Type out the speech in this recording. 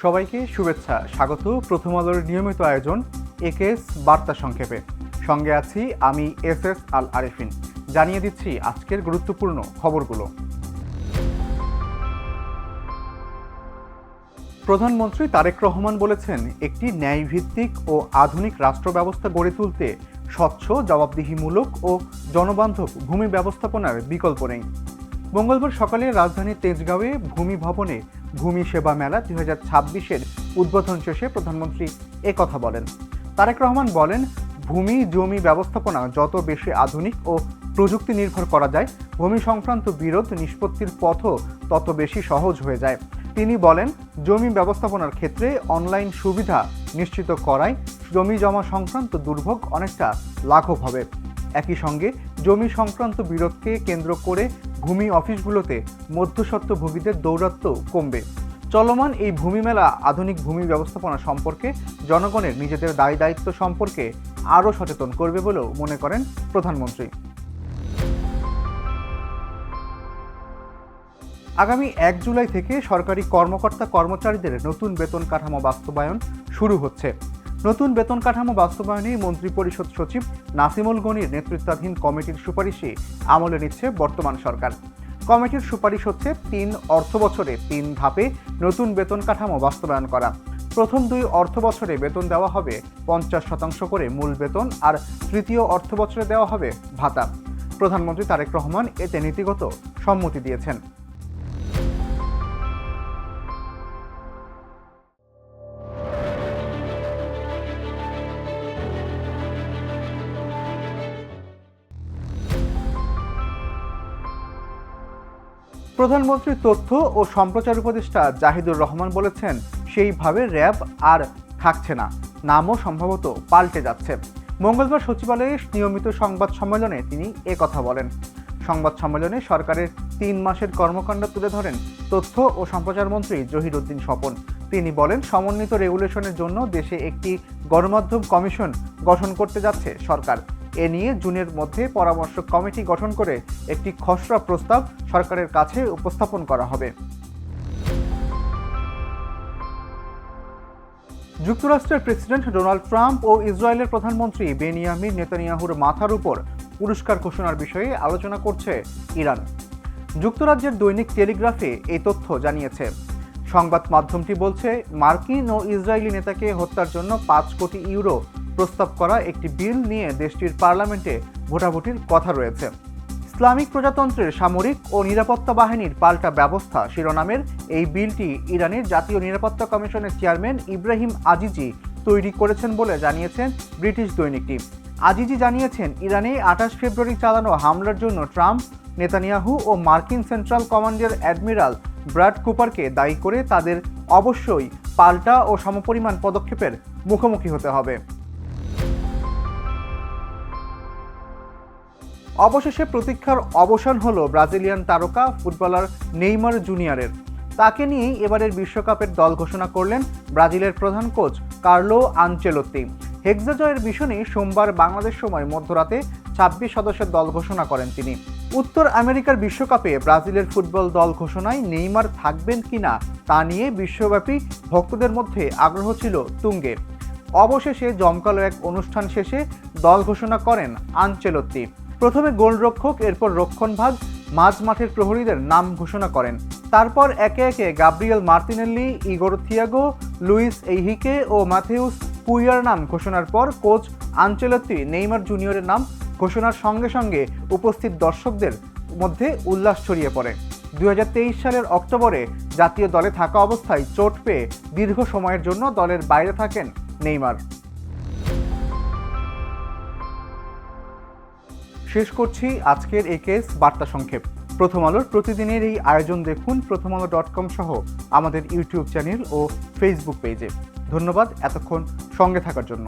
সবাইকে শুভেচ্ছা, স্বাগত প্রথম আলোর নিয়মিত আয়োজন একেএস বার্তা সংক্ষেপে। সঙ্গে আছি আমি এস আল আরেফিন। জানিয়ে দিচ্ছি আজকের গুরুত্বপূর্ণ খবরগুলো। প্রধানমন্ত্রী তারেক রহমান বলেছেন, একটি ন্যায়ভিত্তিক ও আধুনিক রাষ্ট্র ব্যবস্থা গড়ে তুলতে স্বচ্ছ, জবাবদিহিমূলক ও জনবান্ধব ভূমি ব্যবস্থাপনার বিকল্প নেই। মঙ্গলবার সকালে রাজধানীর তেজগাঁওয়ে ভূমি ভবনে ভূমি সেবা মেলা 2026-এর উদ্বোধন শেষে প্রধানমন্ত্রী একথা বলেন। তারেক রহমান বলেন, ভূমি জমি ব্যবস্থাপনা যত বেশি আধুনিক ও প্রযুক্তি নির্ভর করা যায়, ভূমি সংক্রান্ত বিরোধ নিষ্পত্তির পথও তত বেশি সহজ হয়ে যায়। তিনি বলেন, জমি ব্যবস্থাপনার ক্ষেত্রে অনলাইন সুবিধা নিশ্চিত করায় জমি জমা সংক্রান্ত দুর্ভোগ অনেকটা লাঘব হবে। একই সঙ্গে জমি সংক্রান্ত বিরোধকে কেন্দ্র করে ভূমি অফিসগুলোতে মধ্যস্বত্বভোগীদের দৌরাত্ম্য কমবে। চলমান এই ভূমি মেলা আধুনিক ভূমি ব্যবস্থাপনা সম্পর্কে জনগণের নিজেদের দায় দায়িত্ব সম্পর্কে আরও সচেতন করবে বলেও মনে করেন প্রধানমন্ত্রী। আগামী 1 জুলাই থেকে সরকারি কর্মকর্তা কর্মচারীদের নতুন বেতন কাঠামো বাস্তবায়ন শুরু হচ্ছে। নতুন বেতন কাঠামো বাস্তবায়নে মন্ত্রিপরিষদ সচিব নাসিমুল গনির নেতৃত্বাধীন কমিটির সুপারিশে আমলে নিচ্ছে বর্তমান সরকার। কমিটির সুপারিশ হচ্ছে 3 অর্থবছরে 3 ধাপে নতুন বেতন কাঠামো বাস্তবায়ন করা। প্রথম 2 অর্থবছরে বেতন দেওয়া হবে 50% করে মূল বেতন, আর তৃতীয় অর্থবছরে দেওয়া হবে ভাতা। প্রধানমন্ত্রী তারেক রহমান এতে নীতিগত সম্মতি দিয়েছেন। প্রধানমন্ত্রীর তথ্য ও সম্প্রচার উপদেষ্টা জাহিদুর রহমান বলেছেন, সেইভাবে র্যাব আর থাকছে না, নামও সম্ভবত পাল্টে যাচ্ছে। মঙ্গলবার সচিবালয়ে নিয়মিত সংবাদ সম্মেলনে তিনি একথা বলেন। সংবাদ সম্মেলনে সরকারের 3 মাসের কর্মকাণ্ড তুলে ধরেন তথ্য ও সম্প্রচার মন্ত্রী জহিরুদ্দিন স্বপন। তিনি বলেন, সমন্বিত রেগুলেশনের জন্য দেশে একটি গণমাধ্যম কমিশন গঠন করতে যাচ্ছে সরকার। এ নিয়ে জুনের মধ্যে পরামর্শ কমিটি গঠন করে একটি খসড়া প্রস্তাব সরকারের কাছে উপস্থাপন করা হবে। যুক্তরাষ্ট্রের প্রেসিডেন্ট ডোনাল্ড ট্রাম্প ও ইসরায়েলের প্রধানমন্ত্রী বেনিয়ামিন নেতানিয়াহুর মাথার উপর পুরস্কার ঘোষণার বিষয়ে আলোচনা করছে ইরান। যুক্তরাজ্যের দৈনিক টেলিগ্রাফে এই তথ্য জানিয়েছে। সংবাদ মাধ্যমটি বলছে, মার্কিন ও ইসরায়েলি নেতাকে হত্যার জন্য 5 কোটি ইউরো প্রস্তাব করা একটি বিল নিয়ে দেশটির পার্লামেন্টে ভোটাভুটির কথা রয়েছে। ইসলামিক প্রজাতন্ত্রের সামরিক ও নিরাপত্তা বাহিনীর পাল্টা ব্যবস্থা শিরোনামের এই বিলটি ইরানের জাতীয় নিরাপত্তা কমিশনের চেয়ারম্যান ইব্রাহিম আজিজি তৈরি করেছেন বলে জানিয়েছেন ব্রিটিশ দৈনিকটি। আজিজি জানিয়েছেন, ইরানে 28 ফেব্রুয়ারি চালানো হামলার জন্য ট্রাম্প, নেতানিয়াহু ও মার্কিন সেন্ট্রাল কমান্ডের অ্যাডমিরাল ব্র্যাড কুপারকে দায়ী করে তাদের অবশ্যই পাল্টা ও সমপরিমাণ পদক্ষেপের মুখোমুখি হতে হবে। অবশেষে প্রতীক্ষার অবসান হলো ব্রাজিলিয়ান তারকা ফুটবলার নেইমার জুনিয়রের। তাকে নিয়েই এবারের বিশ্বকাপের দল ঘোষণা করলেন ব্রাজিলের প্রধান কোচ কার্লো আনচেলোত্তি। হেক্সা জয়ের মিশনে সোমবার বাংলাদেশ সময় মধ্যরাতে 26 সদস্যের দল ঘোষণা করেন তিনি। উত্তর আমেরিকার বিশ্বকাপে ব্রাজিলের ফুটবল দল ঘোষণায় নেইমার থাকবেন কিনা তা নিয়ে বিশ্বব্যাপী ভক্তদের মধ্যে আগ্রহ ছিল তুঙ্গে। অবশেষে জমকালো এক অনুষ্ঠান শেষে দল ঘোষণা করেন আনচেলোত্তি। প্রথমে গোলরক্ষক, এরপর রক্ষণভাগ, মাঝ মাঠের প্রহরীদের নাম ঘোষণা করেন। তারপর একে একে গাব্রিয়েল মার্তিনেল্লি, ইগোর থিয়াগো, লুইস এইহিকে ও ম্যাথেউস কুইয়ার নাম ঘোষণার পর কোচ আনচেলোত্তি নেইমার জুনিয়রের নাম ঘোষণার সঙ্গে সঙ্গে উপস্থিত দর্শকদের মধ্যে উল্লাস ছড়িয়ে পড়ে। 2023 সালের অক্টোবরে জাতীয় দলে থাকা অবস্থায় চোট পেয়ে দীর্ঘ সময়ের জন্য দলের বাইরে থাকেন নেইমার। শেষ করছি আজকের একেএস বার্তা সংক্ষেপ। প্রথম আলোর প্রতিদিনের এই আয়োজন দেখুন prothomalo.com সহ আমাদের ইউটিউব চ্যানেল ও ফেসবুক পেজে। ধন্যবাদ এতক্ষণ সঙ্গে থাকার জন্য।